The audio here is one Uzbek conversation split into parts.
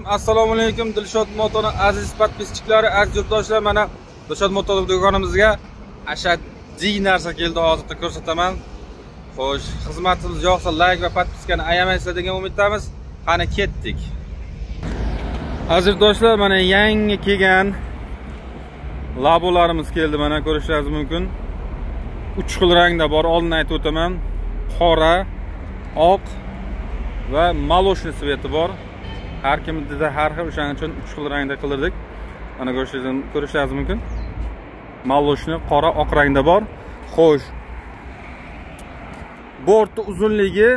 Assalomu alaykum Dilshod Moto'ning aziz podpischiklari, aziz yurtdoshlar. Mana Dilshod Moto do'konimizga ashaddiy narsa keldi, hozirda ko'rsataman. Xo'sh, xizmatimiz yoqsa like va podpiskani ayamaysizlar degan umiddamiz. Qani ketdik. Aziz yurtdoshlar, mana yangi kelgan labolarimiz keldi, mana ko'rishingiz mumkin. 3 xil rangda bor, oldin aytib o'taman. Qora, oq va maloshni sveti bor. Har kimda har xil, o'shaning uchun 3 xil rangda qildirdik. Mana ko'rishingiz mumkin. Maloshni qora, oq rangda bor. Xo'sh. Bortni uzunligi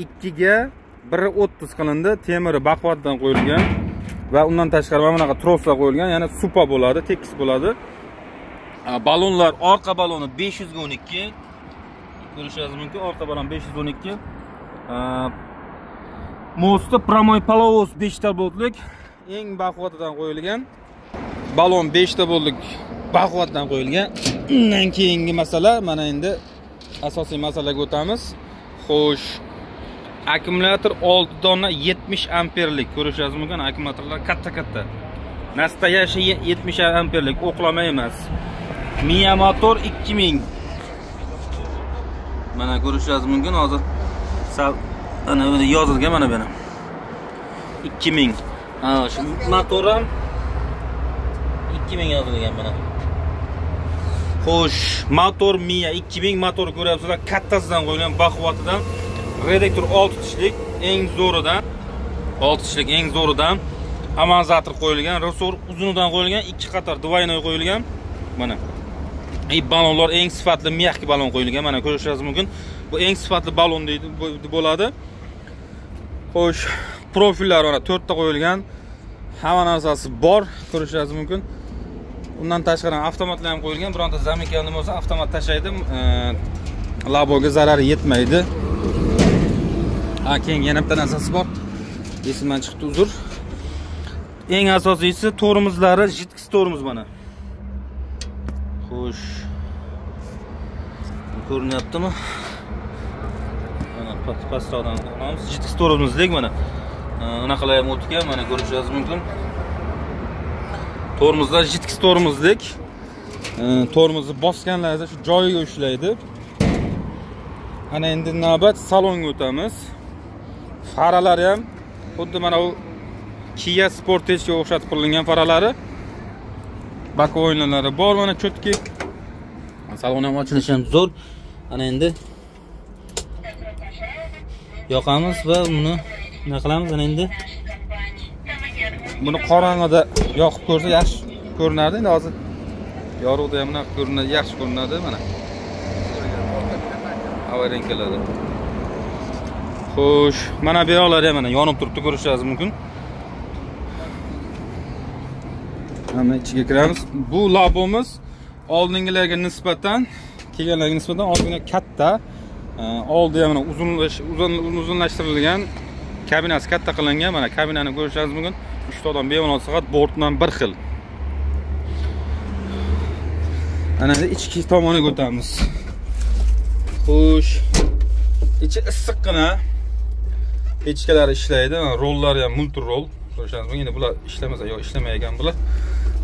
2 ga 1.30 qilindi. Temiri baquvvatdan qo'yilgan va undan tashqari mana bunaqa troslar qo'yilgan, ya'ni supa bo'ladi, tekis bo'ladi. Balonlar, orqa baloni 512. Ko'rishingiz mumkin, orqa balon 512. Mosti promoy palovos 5 ta boltlik, eng baquvvatidan qo'yilgan. Balon 5 ta boltlik baquvvatdan qo'yilgan. Undan keyingi masala, mana endi asosiy masalaga o'tamiz. Xo'sh, akkumulyator 6 dona 70 amperlik, ko'rishingiz mumkin, akkumulyatorlar katta-katta. Nastoyashi 70 amperlik, o'qlama emas. Miya motor 2000. Mana ko'rishingiz mumkin, hozir sal ana buni yozilgan, mana buni 2000. Shu motor ham 2000 yozilgan mana. Xo'sh, motor Miya 2000 motor ko'ryapsizlar, kattasidan qo'yilgan, baquvvatidan. Redaktor 6 tishlik, eng zo'ridan. 6 tishlik eng zo'ridan. Amortizator qo'yilgan, resor uzunidan qo'yilgan, 2 qator двойной qo'yilgan. Mana. Balonlar eng sifatli miyaqki balon qo'yilgan, mana ko'rishingiz mumkin. Bu eng sifatli balon deydi bo'ladi. Xo'sh, profillar mana 4 ta qo'yilgan. Hamma narsasi bor, ko'rishingiz mumkin. Undan tashqari avtomatlar ham qo'yilgan. Bironta zaminka nima bo'lsa avtomat tashlaydi. Laboga zarari yetmaydi. Keyin yana bitta narsasi bor. Esimdan chiqdi, uzr. Eng asosiysi tormozlari, jitks tormoz mana. Xo'sh. Ko'rinyaptimi? Mana pastroqdan olamiz. Jitks tormozlik mana. Unaqalar ham o'tgan, mana ko'rishingiz mumkin. Tormozlar jitks tormozlik. Tormozni bosganlarda shu joyiga ushlaydi. Ana endi navbat salonga o'tamiz. Faralari ham xuddi mana u Kia Sportage'ga o'xshatib qurilgan faralari. Bak o'yinlari bor, mana chotki. Salon ham ochilishi ham zo'r. Ana endi yoqamiz va buni nima qilamiz? Ana endi buni qorong'ida yoqib ko'rsa yaxshi ko'rinadi. Endi hozir yorug'da ham bunaqa ko'rinadi, yaxshi ko'rinadi mana. Avarenkalarda. Xo'sh, mana bu yoqlar ham mana yonib turibdi, ko'rishingiz mumkin. Mana ichiga kiramiz. Bu labomiz oldingilarga nisbatan, kelganlarga nisbatan oldinga katta. Oldi ham mana uzunlashtirilgan, kabinasi katta qilingan. Mana kabinani ko'rishingiz mumkin. 3 ta odam bemalol sig'at, bortdan bir xil. Ana ichki tomoniga o'tamiz. Xo'sh, ichi issiqqina. Pechkalari ishlaydi, rollari ham multirol. Ko'rishingiz mumkin, endi bular ishlamasa yo'q, ishlamagan bular.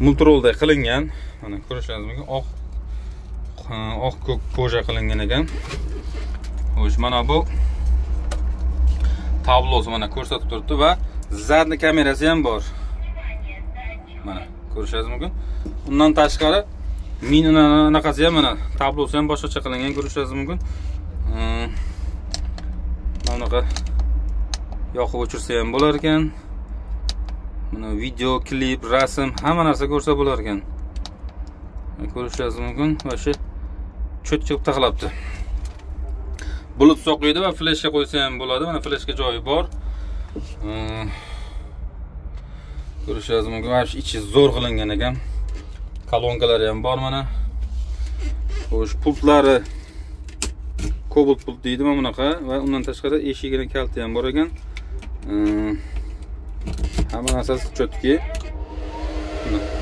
Multirolda qilingan. Mana ko'rishingiz mumkin, oq ko'k koja qilingan ekan. Xo'sh, mana bu tablosi mana ko'rsatib turibdi va zadni kamerasi ham bor. Mana ko'rishingiz mumkin. Undan tashqari minanaqasi ham mana tablosi ham boshqacha qilingan, ko'rishingiz mumkin. Mana bunaqa yoqib o'chirsa ham bo'lar ekan. Mana video, klip, rasm, hamma narsa ko'rsa bo'lar ekan. Ko'rishingiz mumkin va shu cho'tchib taqlabdi. Bulut soqiydi va fleshga qo'ysa ham bo'ladi. Mana fleshga joyi bor. Ko'rishingiz mumkin, va ichi zo'r qilingan ekan. Kolonkalari ham bor mana. Xo'sh, pultlari Cobalt pult deydi mana bunaqa va undan tashqari eshigining kalti ham bor ekan. Hamma narsasi chotki.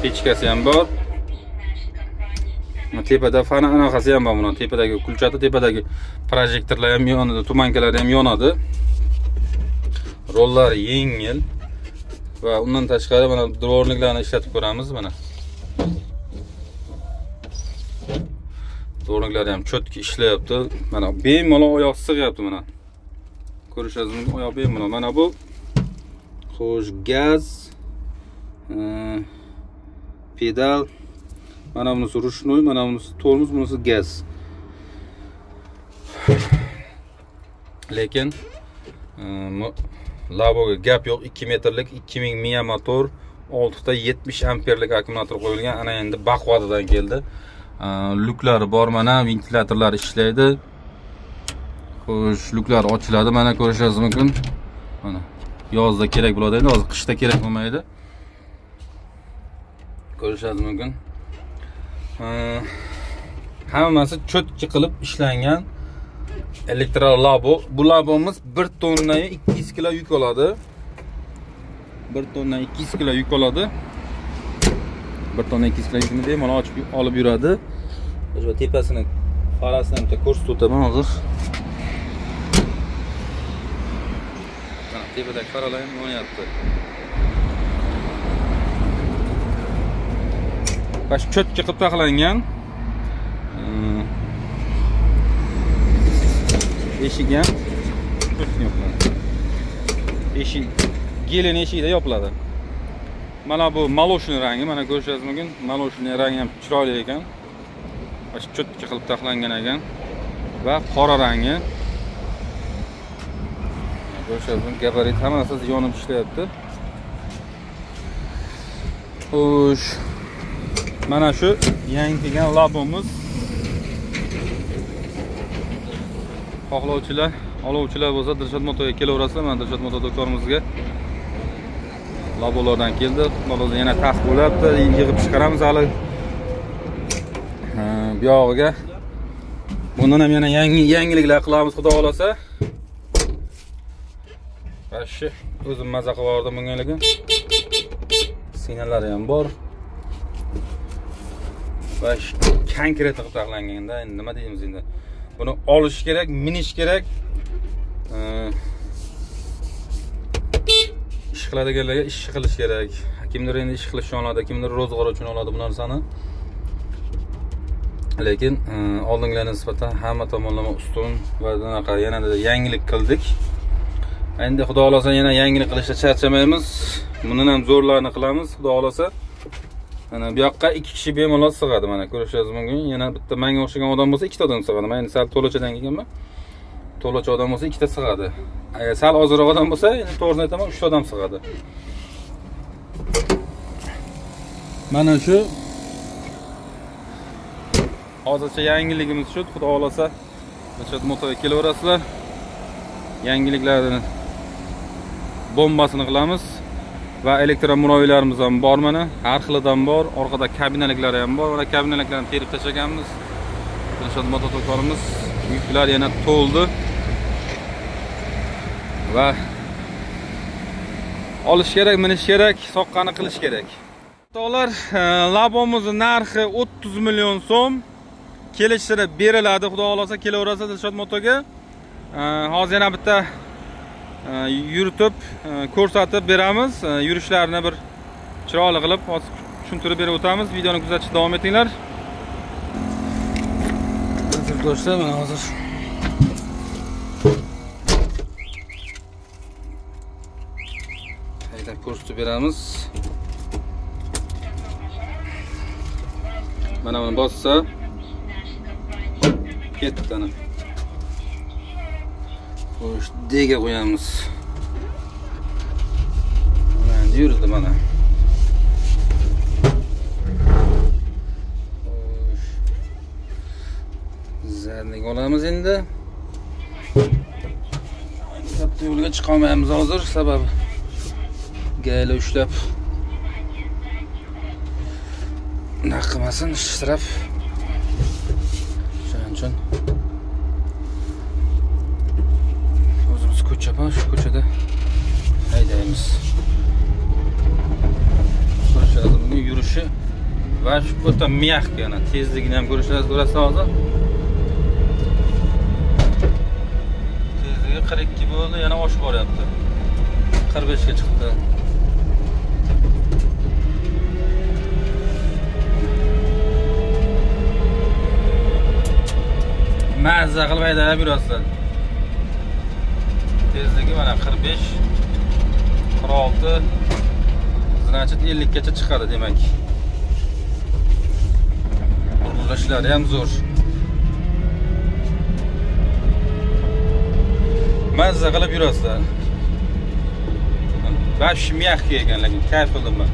Pechkasi ham bor. Tepada fan anaqasi ham bor, buni tepadagi kulchati, tepadagi projektorlar ham yonadi, tumankalar ham yonadi. Rollari yengil. va undan tashqari mana dvorniklarni ishlatib ko'ramiz mana. Dvorniklar ham chotki ishlayapti. Mana bemalol oyoq sig'yapti mana. Ko'rishingiz mumkin, oyoq bemalol. Mana bu xo'sh gaz pedal, mana bunisi rushnoy, mana bunisi tormoz, bunisi gaz. Lekin Laboga gap yo'q, 2 metrlik 2000 miya motor, 6 ta 70 amperlik akkumulyator qo'yilgan. Ana endi baquvvatidan keldi. Luklari bor, mana ventilyatorlar ishlaydi. Xo'sh, luklar ochiladi, mana ko'rishingiz mumkin. Mana yozda kerak bo'ladi, endi hozir qishda kerak bo'lmaydi. Ko'rishingiz mumkin. Hammasi cho'tki qilib ishlangan elektrolabo. Bu labomiz 1 tonna 200 kg yuk oladi. 1 tonna 200 kg yuk oladi. 1 tonna 200 kg yukni bemalol ochib olib yuradi. O'sha tepasini, farasini ham ko'rsatib o'taman hozir. Mana tepadagi faralar ham yonyapti. Baş cho'tki qilib taqlangan. Eshik ham yopiladi. Eshik gelin eshikda yopiladi. Mana bu maloshni rangi, mana ko'rishingiz mumkin. Maloshni rangi ham chiroyli ekan. Bash cho'tki qilib taqlangan ekan va qora rangi. Ko'rishingiz mumkin, gabarit hammasi yonib ishlayapti. Xo'sh, mana shu yangi kelgan labomiz. Xohlovchilar, olovchilar bo'lsa Dilshod Motoga kelaverasizlar. Mana Dilshod Moto do'konimizga labolardan keldi. Hozir yana taxt bo'lyapti, yig'ib chiqaramiz hali. Bu yog'iga bundan ham yana yangiliklar qilamiz, xudo xolasa. Bashi o'zim maza qilib oldim bungaligim. Signallari ham bor. Bash konkret qilib taqlanganda endi nima deymiz endi? Buni olish kerak, minish kerak. Ish qiladiganlarga ish qilish kerak. Kimdir endi ish qilish uchun oladi, kimdir ro'zg'or uchun oladi bu narsani. Lekin oldingilarga nisbatan hamma tomonlama ustun va bunaqa yanada yangilik qildik. Endi xudo xolasa yana yangilik qilishda charchamaymiz. Bundan ham zo'rlarni qilamiz, xudo xolasa. Mana bu yoqqa 2 kishi bemalol sig'adi, mana ko'rishingiz mumkin. Yana bitta menga o'xshagan odam bo'lsa 2 ta odam sig'adi. Men sal to'lachadan kelganman. To'lacha odam bo'lsa 2 ta sig'adi. Agar sal ozroq odam bo'lsa, endi to'g'risini aytaman, 3 ta odam sig'adi. Mana shu hozircha yangiligimiz shu, xudo xolasa Dilshod Motoga kelaverasizlar. Yangiliklarni bombasini qilamiz. Va elektromuroylarimiz ham bor mana, har xilidan bor. Orqada kabinaliklari ham bor. Mana kabinaliklarni terib tashlaganmiz. Dilshod Moto do'konimiz yuklar yana to'ldi. Va olish kerak, minish kerak, soqqani qilish kerak. To'g'lar, labomizning narxi 30 million so'm. Kelishtirib beriladi, xudo xolasa kelaverasiz Dilshod Motoga. Hozir yana bitta yuritib ko'rsatib beramiz. Yurishlarini bir chiroyli qilib tushuntirib berib o'tamiz. Videoni kuzatishda davom etinglar. Do'stlar, mana hozir haydab ko'rsatib beramiz. Mana buni bossa ketdi ana. Xo'sh, dega qo'yamiz. Mana yurdi mana. Xo'sh. Zarning olamiz endi. Katta yo'lga chiqa olmaymiz hozir, sababi gayla ushlab naqmasin ishrab. Shuning uchun ko'chaman, shu ko'chada haydaymiz. Ko'rishasiz, bugun yurishi va shu o'ta miyaq yana tezligini ham ko'rishasiz, ko'rasiz hozir. Tezligi 42 bo'ldi, yana oshib boryapti. 45 ga chiqdi. Mazza qilib haydab yurasizlar. Tezligi mana 45, 46, значит 50 gacha chiqadi demak. Qurilishlar ham zo'r. Mazza qilib yurasizlar. Bash mягкий ekan, lekin kayf qildim men.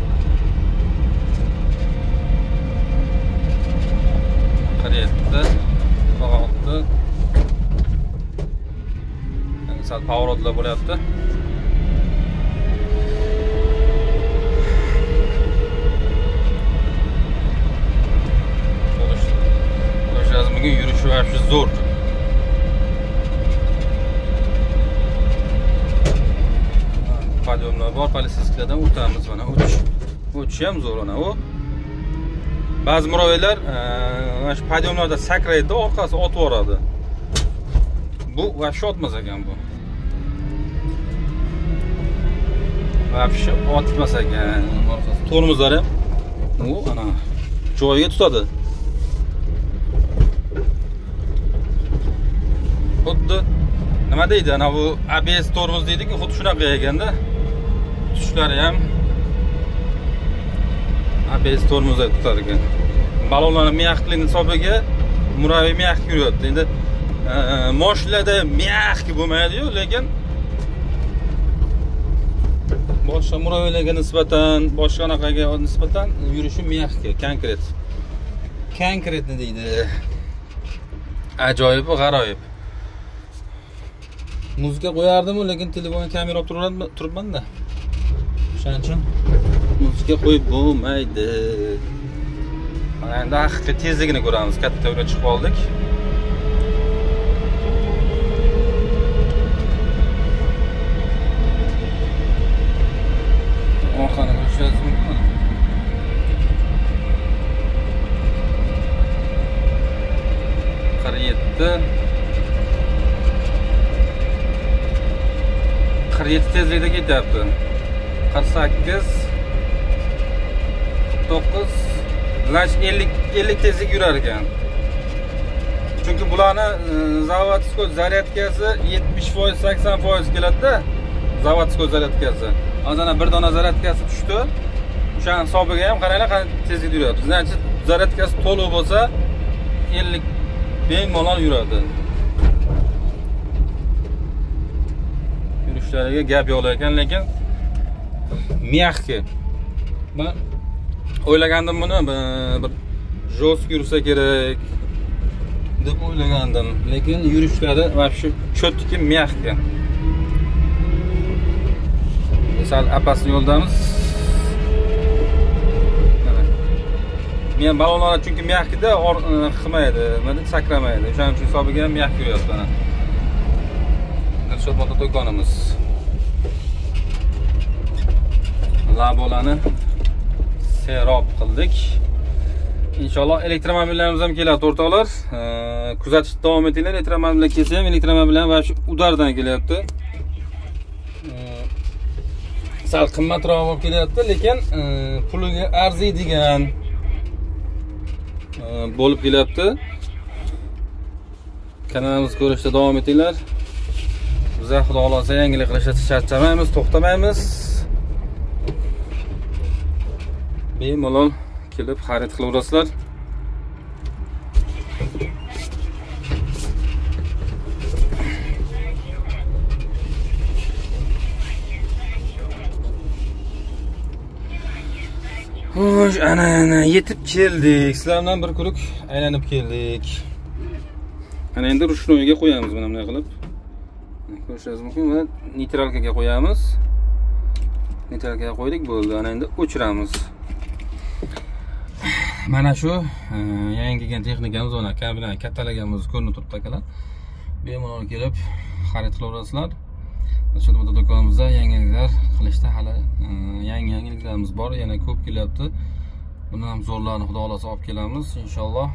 47, 46. Sal pоворotlar bo'lyapti. Bugun yurishi vaqti zo'r. Podyomlar bor, politsiyalardan o'tamiz mana. O'tish ham zo'r ona. U ba'zi muroylar mana shu podyomlarda sakraydi, orqasi otib yuboradi. Bu vaqti otmas ekan bu. Vaqti otmas ekan. Orqasi tormozlar ham u ana joyiga tutadi. Xuddi nima deydi, ana bu ABS tormoz deydi-ku, xuddi shunaqa ekanda. Tushlari ham ABS tormozda tutar ekan. Balonlarning mягкligini hisobiga muraviy mягкий yuradi. Endi mashinalarda mягкий bo'lmaydi-yu, lekin boshqa muraviylarga nisbatan, boshqa anaqaga nisbatan yurishi mягкий, konkret. Konkretni deydi. Ajoyib va g'aroyib. Muzika qo'yardim-ku, lekin telefon kamera olib turibman-da. Shuning uchun muzika qo'yib bo'lmaydi. Mana endi haqiqiy tezligini ko'ramiz. Katta yo'lga chiqib oldik. Orqani ko'rishimiz mumkin. tezlikda ketyapti. 48, 9, значит 50 tezlik yurar ekan. Chunki bularni zavodskoy zaryadkasi 70%, 80% keladi-da. Zavodskoy zaryadkasi. Hozir ana bir dona zaryadkasi tushdi. O'shaning hisobiga ham qaranglar qanday tezlikda yuryapti. Значит zaryadkasi to'liq bo'lsa 50 bemalol yuradi. Yurishlariga gap yo'q ekan, lekin mягкий. Men o'ylagandim buni bir жёсткий yursa kerak deb o'ylagandim, lekin yurishlari вообще четкий, mягкий. Misal apasli yo'ldamiz. Men balonlar chunki mягкий-da qilmaydi, mana sakramaydi. O'shaning uchun hisobiga ham mягкий yuryapti ana. Dilshod motor do'konimiz. Labolani serob qildik. Inshaalloh elektromobillarimiz ham keladi, o'rtoqlar. Kuzatishda davom etinglar. Elektromobillar kelsa ham elektromobillar va shu udardan kelyapti. Sal qimmatroq bo'lib kelyapti, lekin puliga arziydigan bo'lib kelyapti. Kanalimizni ko'rishda davom etinglar. Biz xudo xolasa yangilik qilishda charchamaymiz, to'xtamaymiz. Bemalol kelib xarid qilaverasizlar. Xo'sh, ana yetib keldik. Sizlar bilan bir kuruk aylanib keldik. Ana endi rushnoyga qo'yamiz mana bunday qilib. Ko'rishingiz mumkin. Mana neytralkaga qo'yamiz. Neytralkaga qo'ydik, bo'ldi. Ana endi o'chiramiz. Mana shu yangi kelgan texnikamiz, mana kabina kattalaganimiz ko'rinib turibdi akalar. Bemalol kelib xarid qilaverasizlar. Shu motor do'konimizda yangiliklar qilishda hali yangi yangiliklarimiz bor, yana ko'p kelyapti. Buni ham zo'rlarni xudo xolasa olib kelamiz inshaalloh.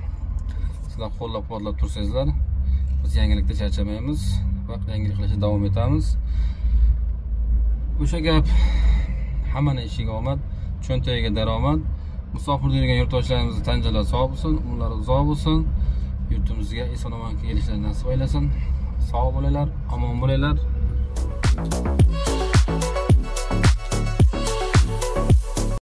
Sizlar qo'llab-quvvatlab tursangizlar, biz yangilikda charchamaymiz va yangilik qilishda davom etamiz. O'sha gap, hammaning ishiga omad, cho'ntagiga daromad. Musofirda yurgan yurtdoshlarimizni tan jalar sog' bo'lsin, umrlari uzoq bo'lsin. yurtimizga eson-omon kelishlarini nasib aylasin. Sog' bo'linglar, omon bo'linglar.